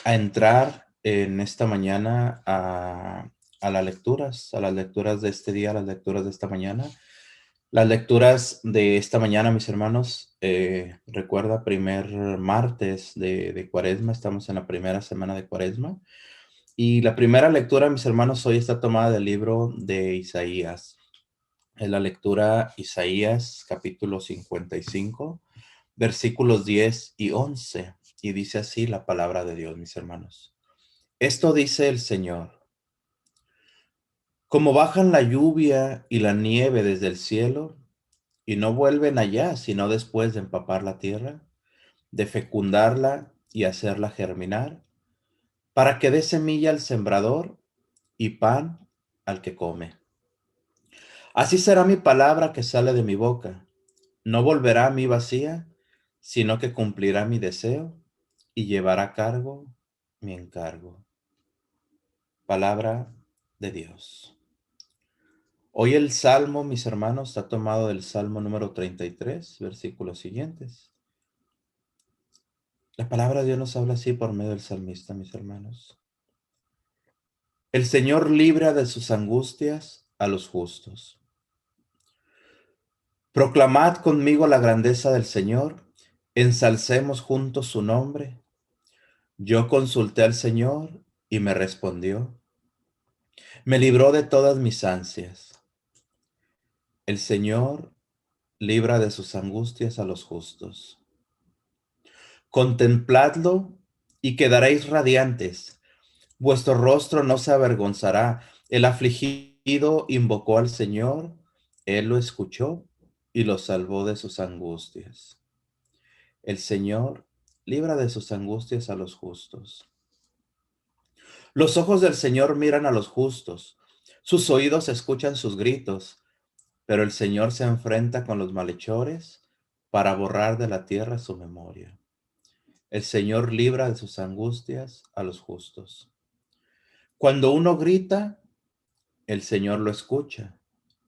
a entrar en esta mañana a a las lecturas de este día, a las lecturas de esta mañana. Las lecturas de esta mañana, mis hermanos, recuerda, primer martes de Cuaresma, estamos en la primera semana de Cuaresma. Y la primera lectura, mis hermanos, hoy está tomada del libro de Isaías. Es la lectura Isaías, capítulo 55, versículos 10 y 11. Y dice así la palabra de Dios, mis hermanos. Esto dice el Señor: como bajan la lluvia y la nieve desde el cielo, y no vuelven allá, sino después de empapar la tierra, de fecundarla y hacerla germinar, para que dé semilla al sembrador y pan al que come. Así será mi palabra que sale de mi boca. No volverá a mí vacía, sino que cumplirá mi deseo y llevará a cargo mi encargo. Palabra de Dios. Hoy el salmo, mis hermanos, está tomado del salmo número 33, versículos siguientes. La palabra de Dios nos habla así por medio del salmista, mis hermanos. El Señor libra de sus angustias a los justos. Proclamad conmigo la grandeza del Señor, ensalcemos juntos su nombre. Yo consulté al Señor y me respondió. Me libró de todas mis ansias. El Señor libra de sus angustias a los justos. Contempladlo y quedaréis radiantes. Vuestro rostro no se avergonzará. El afligido invocó al Señor, Él lo escuchó y lo salvó de sus angustias. El Señor libra de sus angustias a los justos. Los ojos del Señor miran a los justos, sus oídos escuchan sus gritos, pero el Señor se enfrenta con los malhechores para borrar de la tierra su memoria. El Señor libra de sus angustias a los justos. Cuando uno grita, el Señor lo escucha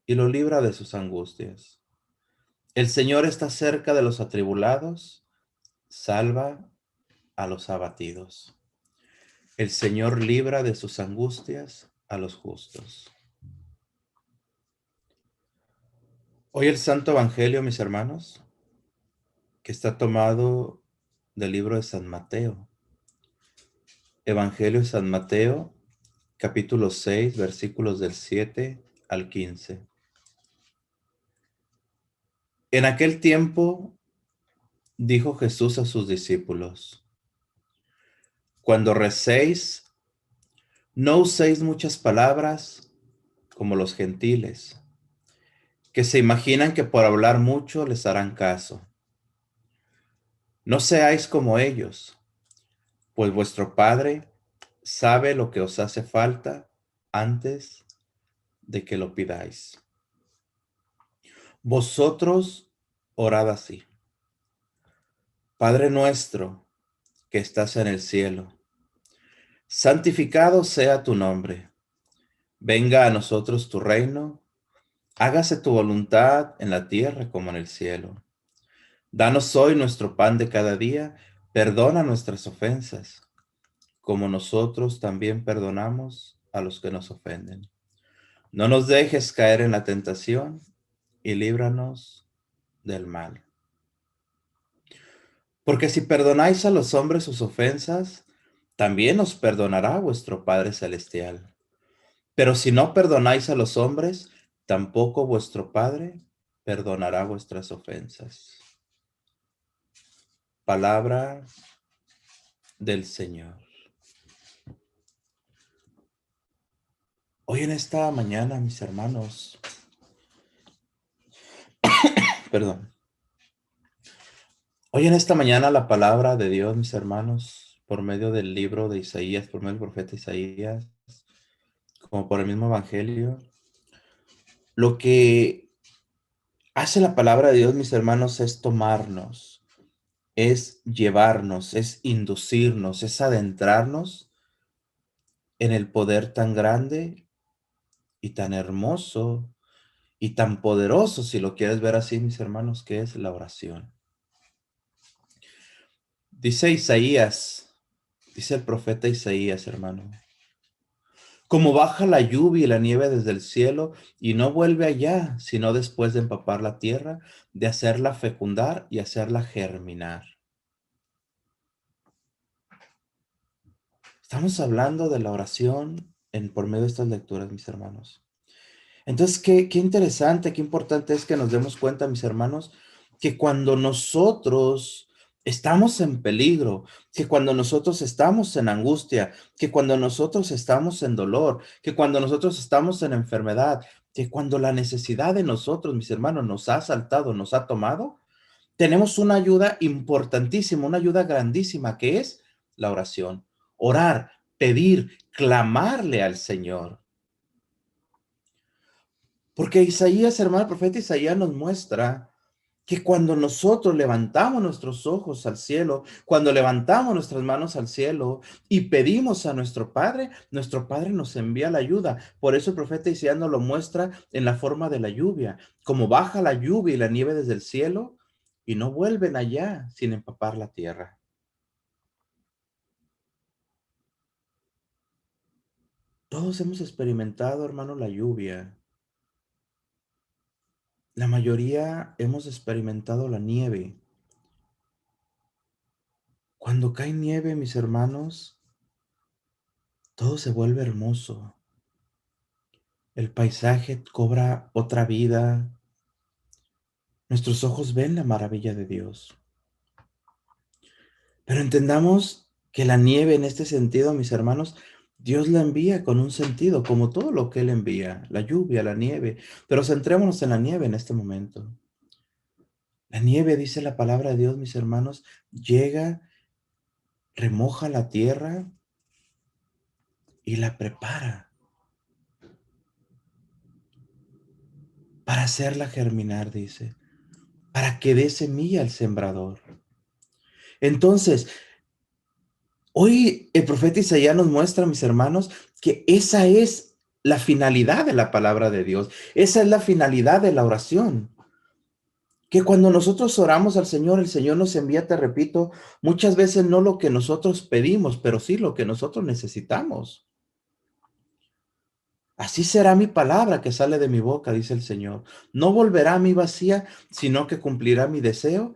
y lo libra de sus angustias. El Señor está cerca de los atribulados, salva a los abatidos. El Señor libra de sus angustias a los justos. Hoy el Santo Evangelio, mis hermanos, que está tomado del libro de San Mateo. Evangelio de San Mateo, capítulo 6, versículos del 7 al 15. En aquel tiempo dijo Jesús a sus discípulos: cuando recéis, no uséis muchas palabras como los gentiles, que se imaginan que por hablar mucho les harán caso. No seáis como ellos, pues vuestro Padre sabe lo que os hace falta antes de que lo pidáis. Vosotros orad así: Padre nuestro que estás en el cielo, santificado sea tu nombre. Venga a nosotros tu reino. Hágase tu voluntad en la tierra como en el cielo. Danos hoy nuestro pan de cada día. Perdona nuestras ofensas, como nosotros también perdonamos a los que nos ofenden. No nos dejes caer en la tentación y líbranos del mal. Porque si perdonáis a los hombres sus ofensas, también os perdonará vuestro Padre Celestial. Pero si no perdonáis a los hombres, tampoco vuestro Padre perdonará vuestras ofensas. Palabra del Señor. Hoy en esta mañana, mis hermanos, perdón. Hoy en esta mañana la palabra de Dios, mis hermanos, por medio del libro de Isaías, por medio del profeta Isaías, como por el mismo Evangelio, lo que hace la palabra de Dios, mis hermanos, es tomarnos, es llevarnos, es inducirnos, es adentrarnos en el poder tan grande y tan hermoso y tan poderoso, si lo quieres ver así, mis hermanos, que es la oración. Dice Isaías Dice el profeta Isaías, hermano. Como baja la lluvia y la nieve desde el cielo y no vuelve allá, sino después de empapar la tierra, de hacerla fecundar y hacerla germinar. Estamos hablando de la oración por medio de estas lecturas, mis hermanos. Entonces, qué interesante, qué importante es que nos demos cuenta, mis hermanos, que cuando nosotros estamos en peligro, que cuando nosotros estamos en angustia, que cuando nosotros estamos en dolor, que cuando nosotros estamos en enfermedad, que cuando la necesidad de nosotros, mis hermanos, nos ha asaltado, nos ha tomado, tenemos una ayuda importantísima, una ayuda grandísima, que es la oración. Orar, pedir, clamarle al Señor. Porque Isaías, hermano, el profeta Isaías nos muestra que cuando nosotros levantamos nuestros ojos al cielo, cuando levantamos nuestras manos al cielo y pedimos a nuestro Padre nos envía la ayuda. Por eso el profeta Isaías nos lo muestra en la forma de la lluvia, como baja la lluvia y la nieve desde el cielo y no vuelven allá sin empapar la tierra. Todos hemos experimentado, hermano, la lluvia. La mayoría hemos experimentado la nieve. Cuando cae nieve, mis hermanos, todo se vuelve hermoso. El paisaje cobra otra vida. Nuestros ojos ven la maravilla de Dios. Pero entendamos que la nieve en este sentido, mis hermanos, Dios la envía con un sentido, como todo lo que Él envía, la lluvia, la nieve. Pero centrémonos en la nieve en este momento. La nieve, dice la palabra de Dios, mis hermanos, llega, remoja la tierra y la prepara para hacerla germinar, dice, para que dé semilla al sembrador. Entonces, hoy el profeta Isaías nos muestra, mis hermanos, que esa es la finalidad de la palabra de Dios. Esa es la finalidad de la oración. Que cuando nosotros oramos al Señor, el Señor nos envía, te repito, muchas veces no lo que nosotros pedimos, pero sí lo que nosotros necesitamos. Así será mi palabra que sale de mi boca, dice el Señor. No volverá a mí vacía, sino que cumplirá mi deseo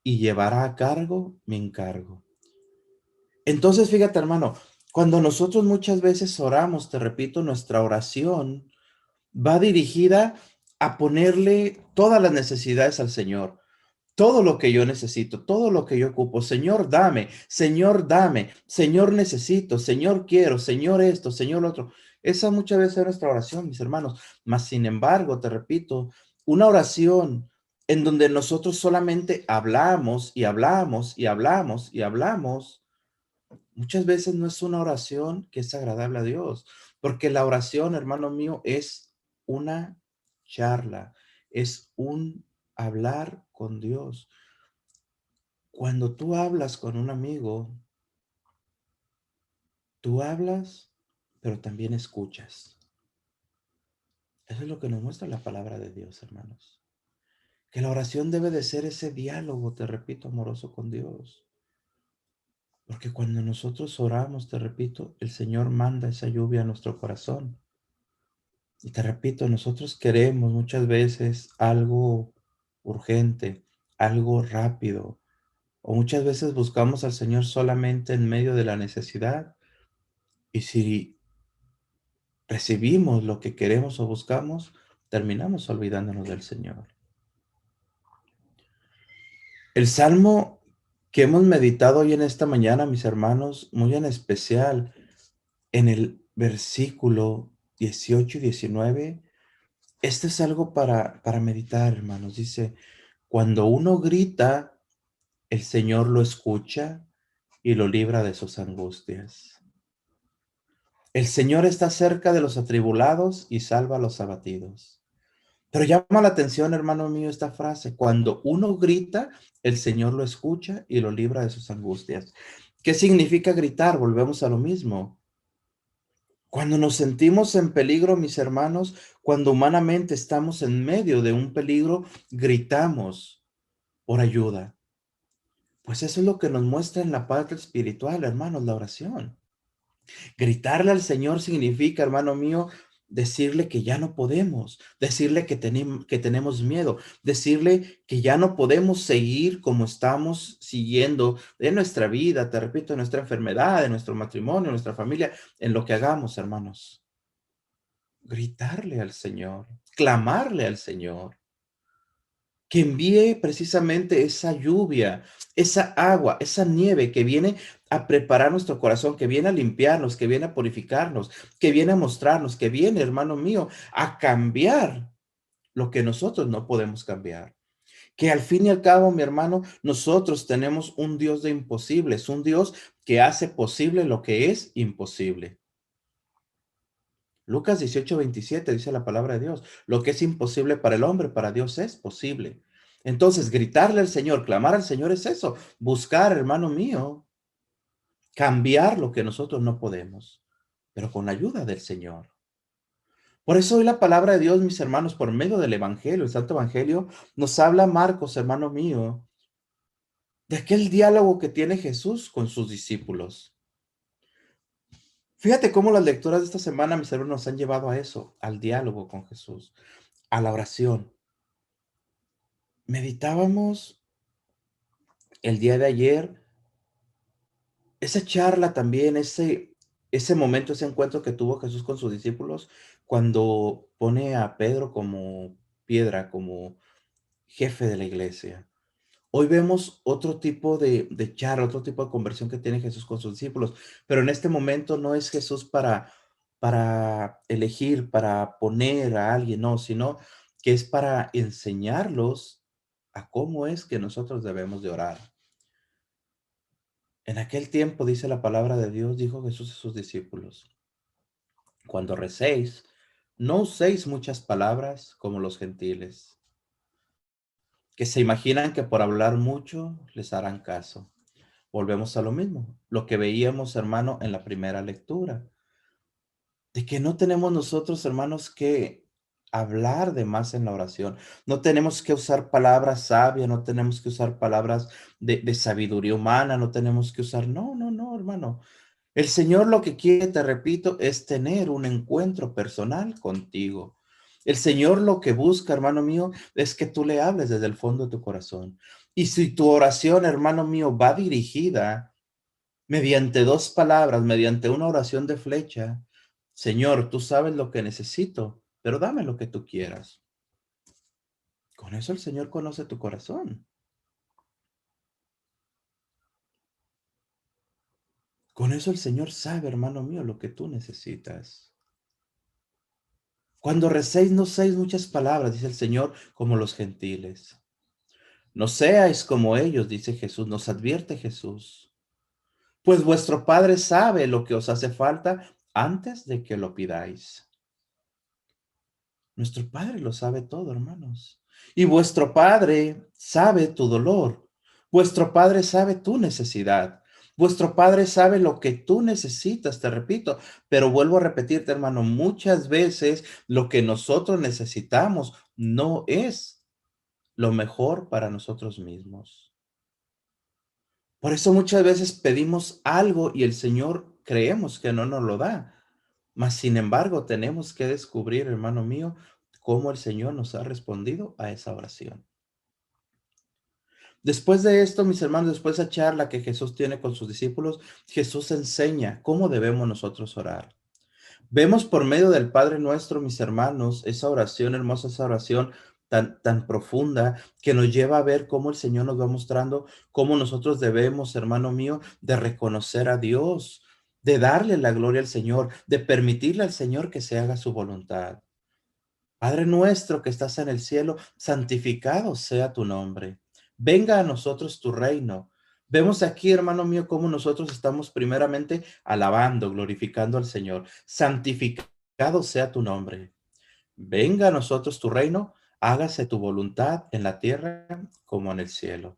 y llevará a cargo mi encargo. Entonces, fíjate, hermano, cuando nosotros muchas veces oramos, te repito, nuestra oración va dirigida a ponerle todas las necesidades al Señor, todo lo que yo necesito, todo lo que yo ocupo. Señor, dame, Señor, necesito, Señor, quiero, Señor, esto, Señor, lo otro. Esa muchas veces es nuestra oración, mis hermanos. Mas, sin embargo, te repito, una oración en donde nosotros solamente hablamos y hablamos y hablamos y hablamos, muchas veces no es una oración que es agradable a Dios, porque la oración, hermano mío, es una charla, es un hablar con Dios. Cuando tú hablas con un amigo, tú hablas, pero también escuchas. Eso es lo que nos muestra la palabra de Dios, hermanos. Que la oración debe de ser ese diálogo, te repito, amoroso con Dios. Porque cuando nosotros oramos, te repito, el Señor manda esa lluvia a nuestro corazón. Y te repito, nosotros queremos muchas veces algo urgente, algo rápido, o muchas veces buscamos al Señor solamente en medio de la necesidad. Y si recibimos lo que queremos o buscamos, terminamos olvidándonos del Señor. El salmo que hemos meditado hoy en esta mañana, mis hermanos, muy en especial en el versículo 18 y 19, este es algo para meditar, hermanos. Dice, cuando uno grita, el Señor lo escucha y lo libra de sus angustias. El Señor está cerca de los atribulados y salva a los abatidos. Pero llama la atención, hermano mío, esta frase. Cuando uno grita, el Señor lo escucha y lo libra de sus angustias. ¿Qué significa gritar? Volvemos a lo mismo. Cuando nos sentimos en peligro, mis hermanos, cuando humanamente estamos en medio de un peligro, gritamos por ayuda. Pues eso es lo que nos muestra en la parte espiritual, hermanos, la oración. Gritarle al Señor significa, hermano mío, decirle que ya no podemos, decirle que tenemos miedo, decirle que ya no podemos seguir como estamos siguiendo en nuestra vida, te repito, en nuestra enfermedad, en nuestro matrimonio, en nuestra familia, en lo que hagamos, hermanos. Gritarle al Señor, clamarle al Señor que envíe precisamente esa lluvia, esa agua, esa nieve que viene a preparar nuestro corazón, que viene a limpiarnos, que viene a purificarnos, que viene a mostrarnos, que viene, hermano mío, a cambiar lo que nosotros no podemos cambiar. Que al fin y al cabo, mi hermano, nosotros tenemos un Dios de imposibles, un Dios que hace posible lo que es imposible. Lucas 18:27 dice la palabra de Dios, lo que es imposible para el hombre, para Dios es posible. Entonces, gritarle al Señor, clamar al Señor es eso, buscar, hermano mío, cambiar lo que nosotros no podemos, pero con la ayuda del Señor. Por eso hoy la palabra de Dios, mis hermanos, por medio del Evangelio, el Santo Evangelio, nos habla Marcos, hermano mío, de aquel diálogo que tiene Jesús con sus discípulos. Fíjate cómo las lecturas de esta semana, mis hermanos, nos han llevado a eso, al diálogo con Jesús, a la oración. Meditábamos el día de ayer esa charla también, ese momento, ese encuentro que tuvo Jesús con sus discípulos, cuando pone a Pedro como piedra, como jefe de la iglesia. Hoy vemos otro tipo de charla, otro tipo de conversión que tiene Jesús con sus discípulos, pero en este momento no es Jesús para elegir, para poner a alguien, no, sino que es para enseñarlos a cómo es que nosotros debemos de orar. En aquel tiempo, dice la palabra de Dios, dijo Jesús a sus discípulos, cuando recéis, no uséis muchas palabras como los gentiles, que se imaginan que por hablar mucho les harán caso. Volvemos a lo mismo, lo que veíamos, hermano, en la primera lectura, de que no tenemos nosotros, hermanos, que hablar de más en la oración. No tenemos que usar palabras sabias, no tenemos que usar palabras de sabiduría humana, no tenemos que usar, no, no, no, hermano. El Señor lo que quiere, te repito, es tener un encuentro personal contigo. El Señor lo que busca, hermano mío, es que tú le hables desde el fondo de tu corazón. Y si tu oración, hermano mío, va dirigida mediante dos palabras, mediante una oración de flecha, Señor, tú sabes lo que necesito, pero dame lo que tú quieras. Con eso el Señor conoce tu corazón. Con eso el Señor sabe, hermano mío, lo que tú necesitas. Cuando recéis, no uséis muchas palabras, dice el Señor, como los gentiles. No seáis como ellos, dice Jesús, nos advierte Jesús. Pues vuestro Padre sabe lo que os hace falta antes de que lo pidáis. Nuestro Padre lo sabe todo, hermanos. Y vuestro Padre sabe tu dolor. Vuestro Padre sabe tu necesidad. Vuestro Padre sabe lo que tú necesitas, te repito, pero vuelvo a repetirte, hermano, muchas veces lo que nosotros necesitamos no es lo mejor para nosotros mismos. Por eso muchas veces pedimos algo y el Señor creemos que no nos lo da. Mas, sin embargo, tenemos que descubrir, hermano mío, cómo el Señor nos ha respondido a esa oración. Después de esto, mis hermanos, después de esa charla que Jesús tiene con sus discípulos, Jesús enseña cómo debemos nosotros orar. Vemos por medio del Padre nuestro, mis hermanos, esa oración hermosa, esa oración tan profunda que nos lleva a ver cómo el Señor nos va mostrando cómo nosotros debemos, hermano mío, de reconocer a Dios, de darle la gloria al Señor, de permitirle al Señor que se haga su voluntad. Padre nuestro que estás en el cielo, santificado sea tu nombre. Venga a nosotros tu reino. Vemos aquí, hermano mío, cómo nosotros estamos primeramente alabando, glorificando al Señor. Santificado sea tu nombre. Venga a nosotros tu reino, hágase tu voluntad en la tierra como en el cielo.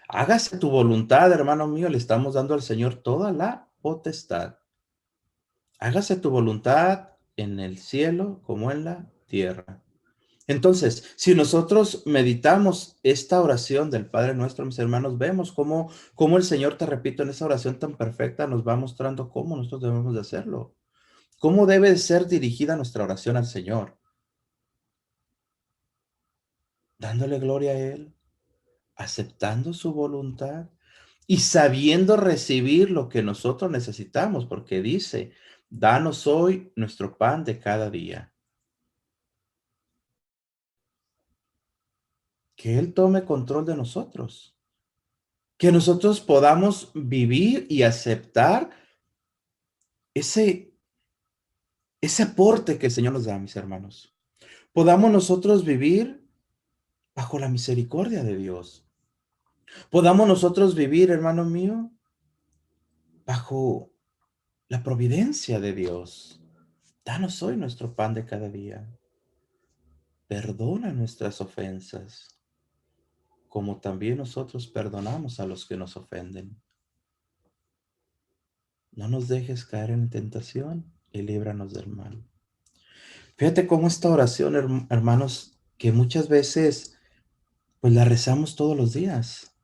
Hágase tu voluntad, hermano mío, le estamos dando al Señor toda la potestad. Hágase tu voluntad en el cielo como en la tierra. Entonces, si nosotros meditamos esta oración del Padre Nuestro, mis hermanos, vemos cómo el Señor, te repito, en esa oración tan perfecta nos va mostrando cómo nosotros debemos de hacerlo, cómo debe de ser dirigida nuestra oración al Señor, dándole gloria a Él, aceptando su voluntad y sabiendo recibir lo que nosotros necesitamos, porque dice, danos hoy nuestro pan de cada día. Que Él tome control de nosotros, que nosotros podamos vivir y aceptar ese, ese aporte que el Señor nos da, mis hermanos. Podamos nosotros vivir bajo la misericordia de Dios. Podamos nosotros vivir, hermano mío, bajo la providencia de Dios. Danos hoy nuestro pan de cada día. Perdona nuestras ofensas, como también nosotros perdonamos a los que nos ofenden. No nos dejes caer en tentación y líbranos del mal. Fíjate cómo esta oración, hermanos, que muchas veces pues la rezamos todos los días,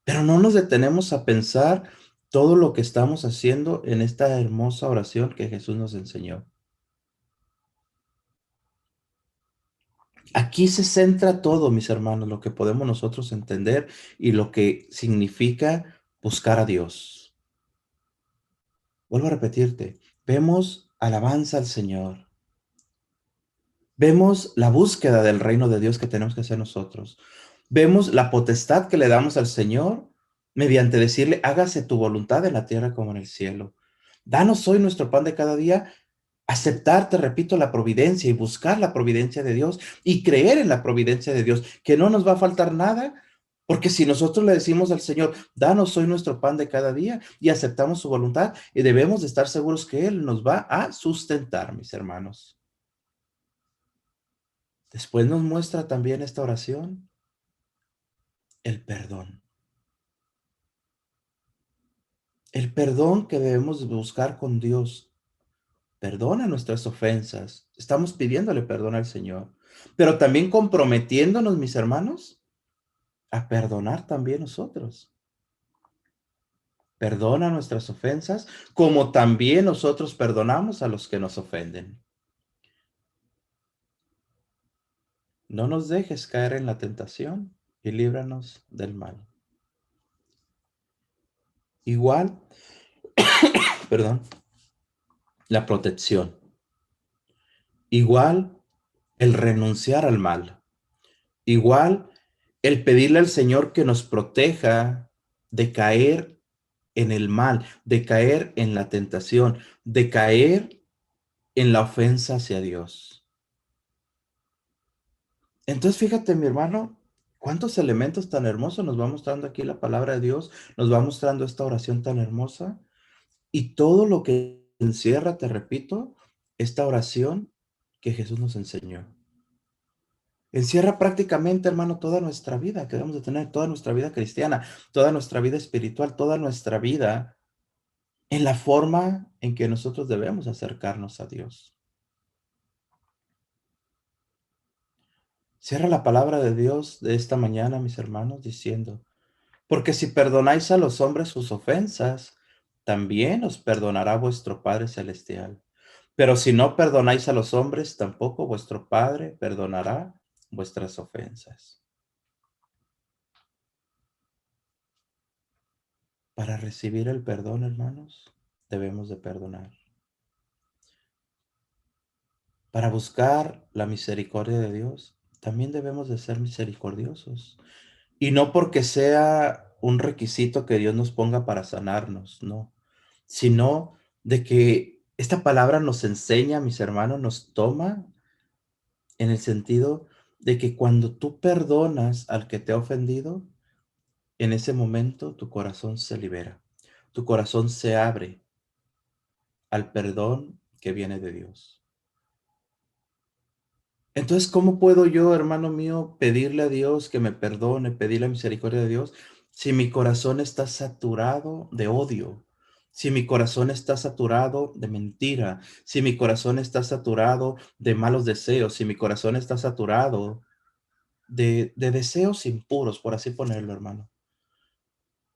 pero no nos detenemos a pensar todo lo que estamos haciendo en esta hermosa oración que Jesús nos enseñó. Aquí se centra todo, mis hermanos, lo que podemos nosotros entender y lo que significa buscar a Dios. Vuelvo a repetirte, vemos alabanza al Señor, vemos la búsqueda del reino de Dios que tenemos que hacer nosotros. Vemos la potestad que le damos al Señor mediante decirle, hágase tu voluntad en la tierra como en el cielo. Danos hoy nuestro pan de cada día. Aceptar, te repito, la providencia y buscar la providencia de Dios y creer en la providencia de Dios, que no nos va a faltar nada, porque si nosotros le decimos al Señor, danos hoy nuestro pan de cada día y aceptamos su voluntad, y debemos de estar seguros que Él nos va a sustentar, mis hermanos. Después nos muestra también esta oración, el perdón. El perdón que debemos buscar con Dios. Perdona nuestras ofensas. Estamos pidiéndole perdón al Señor, pero también comprometiéndonos, mis hermanos, a perdonar también nosotros. Perdona nuestras ofensas, como también nosotros perdonamos a los que nos ofenden. No nos dejes caer en la tentación y líbranos del mal. Igual, perdón, la protección. Igual, el renunciar al mal. Igual, el pedirle al Señor que nos proteja de caer en el mal, de caer en la tentación, de caer en la ofensa hacia Dios. Entonces, fíjate, mi hermano, cuántos elementos tan hermosos nos va mostrando aquí la palabra de Dios, nos va mostrando esta oración tan hermosa y todo lo que encierra, te repito, esta oración que Jesús nos enseñó. Encierra prácticamente, hermano, toda nuestra vida que debemos de tener, toda nuestra vida cristiana, toda nuestra vida espiritual, toda nuestra vida en la forma en que nosotros debemos acercarnos a Dios. Cierra la palabra de Dios de esta mañana, mis hermanos, diciendo, porque si perdonáis a los hombres sus ofensas, también os perdonará vuestro Padre Celestial. Pero si no perdonáis a los hombres, tampoco vuestro Padre perdonará vuestras ofensas. Para recibir el perdón, hermanos, debemos de perdonar. Para buscar la misericordia de Dios, también debemos de ser misericordiosos. Y no porque sea un requisito que Dios nos ponga para sanarnos, no, sino de que esta palabra nos enseña, mis hermanos, nos toma en el sentido de que cuando tú perdonas al que te ha ofendido, en ese momento tu corazón se libera, tu corazón se abre al perdón que viene de Dios. Entonces, ¿cómo puedo yo, hermano mío, pedirle a Dios que me perdone, pedir la misericordia de Dios, si mi corazón está saturado de odio, si mi corazón está saturado de mentira, si mi corazón está saturado de malos deseos, si mi corazón está saturado de deseos impuros, por así ponerlo, hermano,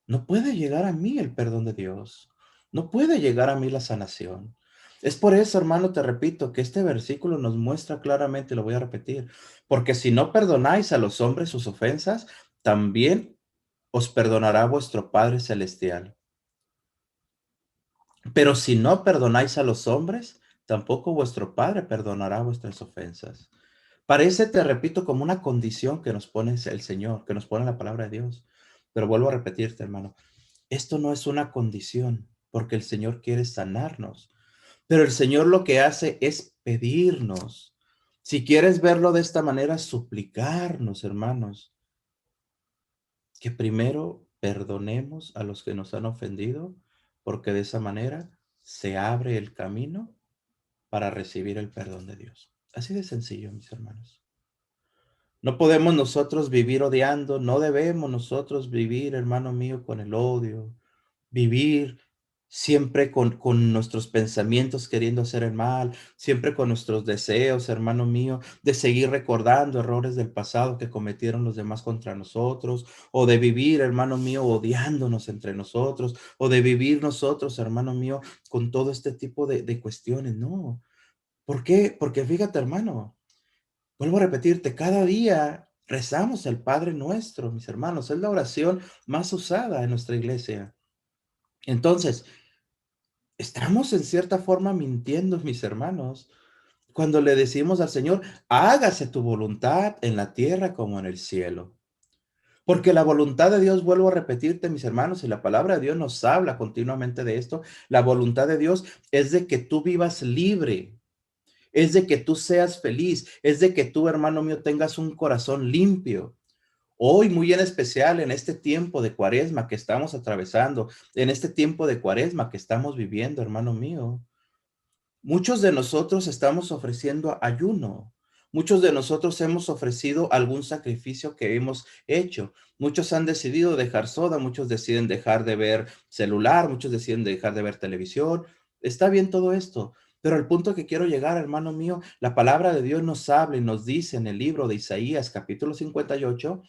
no puede llegar a mí el perdón de Dios. No puede llegar a mí la sanación. Es por eso, hermano, te repito, que este versículo nos muestra claramente, lo voy a repetir, porque si no perdonáis a los hombres sus ofensas, también os perdonará vuestro Padre Celestial. Pero si no perdonáis a los hombres, tampoco vuestro Padre perdonará vuestras ofensas. Parece, te repito, como una condición que nos pone el Señor, que nos pone la palabra de Dios. Pero vuelvo a repetirte, hermano, esto no es una condición, porque el Señor quiere sanarnos. Pero el Señor lo que hace es pedirnos. Si quieres verlo de esta manera, suplicarnos, hermanos, que primero perdonemos a los que nos han ofendido, porque de esa manera se abre el camino para recibir el perdón de Dios. Así de sencillo, mis hermanos. No podemos nosotros vivir odiando, no debemos nosotros vivir, hermano mío, con el odio, vivir siempre con nuestros pensamientos queriendo hacer el mal, siempre con nuestros deseos, hermano mío, de seguir recordando errores del pasado que cometieron los demás contra nosotros, o de vivir, hermano mío, odiándonos entre nosotros, o de vivir nosotros, hermano mío, con todo este tipo de cuestiones. No. ¿Por qué? Porque fíjate, hermano, vuelvo a repetirte, cada día rezamos el Padre Nuestro, mis hermanos, es la oración más usada en nuestra iglesia. Entonces, estamos en cierta forma mintiendo, mis hermanos, cuando le decimos al Señor, hágase tu voluntad en la tierra como en el cielo. Porque la voluntad de Dios, vuelvo a repetirte, mis hermanos, y la palabra de Dios nos habla continuamente de esto, la voluntad de Dios es de que tú vivas libre, es de que tú seas feliz, es de que tú, hermano mío, tengas un corazón limpio. Hoy, muy en especial, en este tiempo de cuaresma que estamos atravesando, en este tiempo de cuaresma que estamos viviendo, hermano mío, muchos de nosotros estamos ofreciendo ayuno. Muchos de nosotros hemos ofrecido algún sacrificio que hemos hecho. Muchos han decidido dejar soda, muchos deciden dejar de ver celular, muchos deciden dejar de ver televisión. Está bien todo esto, pero el punto que quiero llegar, hermano mío, la palabra de Dios nos habla y nos dice en el libro de Isaías, capítulo 58,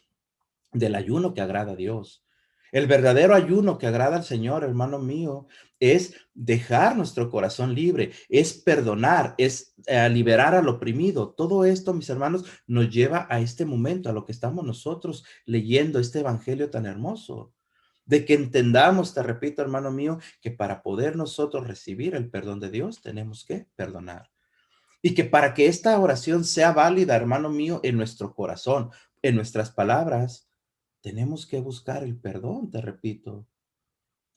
del ayuno que agrada a Dios. El verdadero ayuno que agrada al Señor, hermano mío, es dejar nuestro corazón libre, es perdonar, es liberar al oprimido. Todo esto, mis hermanos, nos lleva a este momento, a lo que estamos nosotros leyendo, este evangelio tan hermoso. De que entendamos, te repito, hermano mío, que para poder nosotros recibir el perdón de Dios, tenemos que perdonar. Y que para que esta oración sea válida, hermano mío, en nuestro corazón, en nuestras palabras, tenemos que buscar el perdón, te repito.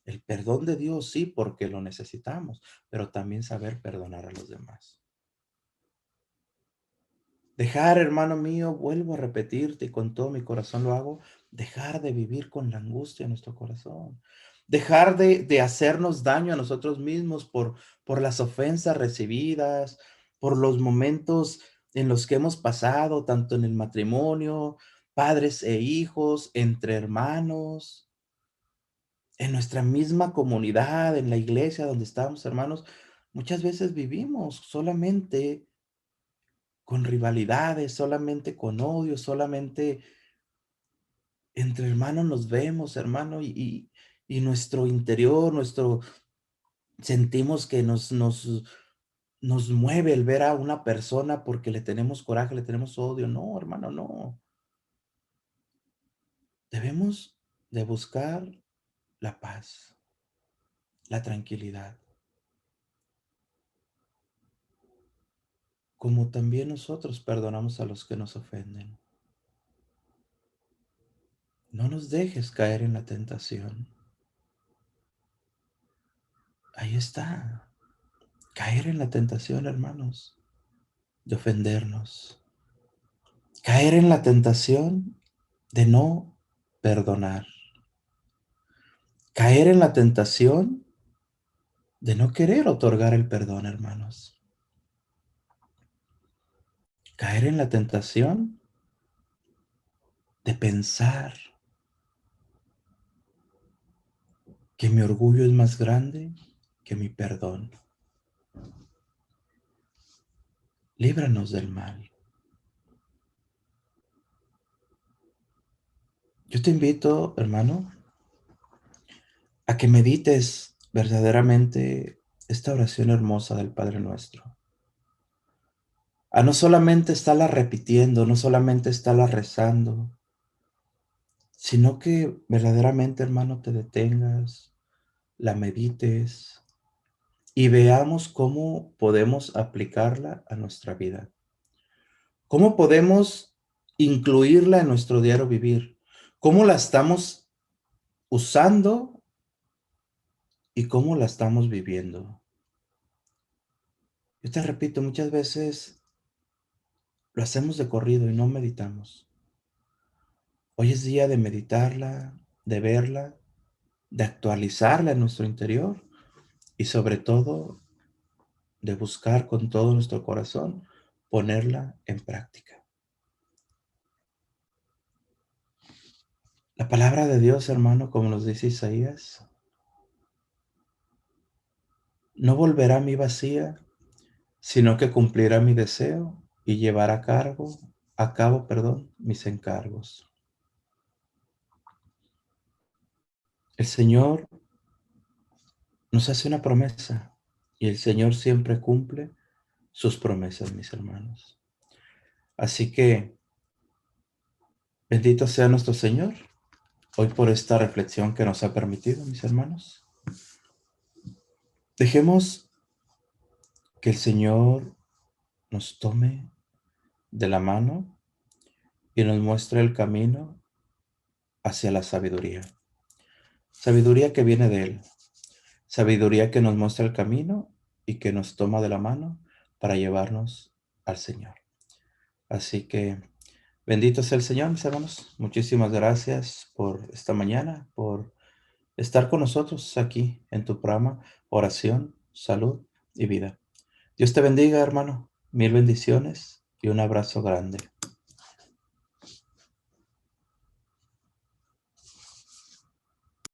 El perdón de Dios, sí, porque lo necesitamos, pero también saber perdonar a los demás. Dejar, hermano mío, vuelvo a repetirte y con todo mi corazón lo hago, dejar de vivir con la angustia en nuestro corazón. Dejar de hacernos daño a nosotros mismos por las ofensas recibidas, por los momentos en los que hemos pasado, tanto en el matrimonio, padres e hijos, entre hermanos, en nuestra misma comunidad, en la iglesia donde estamos, hermanos. Muchas veces vivimos solamente con rivalidades, solamente con odio, solamente entre hermanos nos vemos, hermano, y nuestro interior, sentimos que nos mueve el ver a una persona porque le tenemos coraje, le tenemos odio. No, hermano, no. Debemos de buscar la paz, la tranquilidad, como también nosotros perdonamos a los que nos ofenden. No nos dejes caer en la tentación. Ahí está. Caer en la tentación, hermanos, de ofendernos. Caer en la tentación de no perdonar. Caer en la tentación de no querer otorgar el perdón, hermanos. Caer en la tentación de pensar que mi orgullo es más grande que mi perdón. Líbranos del mal. Yo te invito, hermano, a que medites verdaderamente esta oración hermosa del Padre Nuestro. A no solamente estarla repitiendo, no solamente estarla rezando, sino que verdaderamente, hermano, te detengas, la medites y veamos cómo podemos aplicarla a nuestra vida. ¿Cómo podemos incluirla en nuestro diario vivir? ¿Cómo la estamos usando y cómo la estamos viviendo? Yo te repito, muchas veces lo hacemos de corrido y no meditamos. Hoy es día de meditarla, de verla, de actualizarla en nuestro interior y sobre todo de buscar con todo nuestro corazón ponerla en práctica. La palabra de Dios, hermano, como nos dice Isaías, no volverá a mí vacía, sino que cumplirá mi deseo y llevará a cabo, mis encargos. El Señor nos hace una promesa y el Señor siempre cumple sus promesas, mis hermanos. Así que bendito sea nuestro Señor hoy por esta reflexión que nos ha permitido, mis hermanos. Dejemos que el Señor nos tome de la mano y nos muestre el camino hacia la sabiduría. Sabiduría que viene de Él. Sabiduría que nos muestra el camino y que nos toma de la mano para llevarnos al Señor. Así que bendito sea el Señor, mis hermanos. Muchísimas gracias por esta mañana, por estar con nosotros aquí en tu programa Oración, Salud y Vida. Dios te bendiga, hermano. Mil bendiciones y un abrazo grande.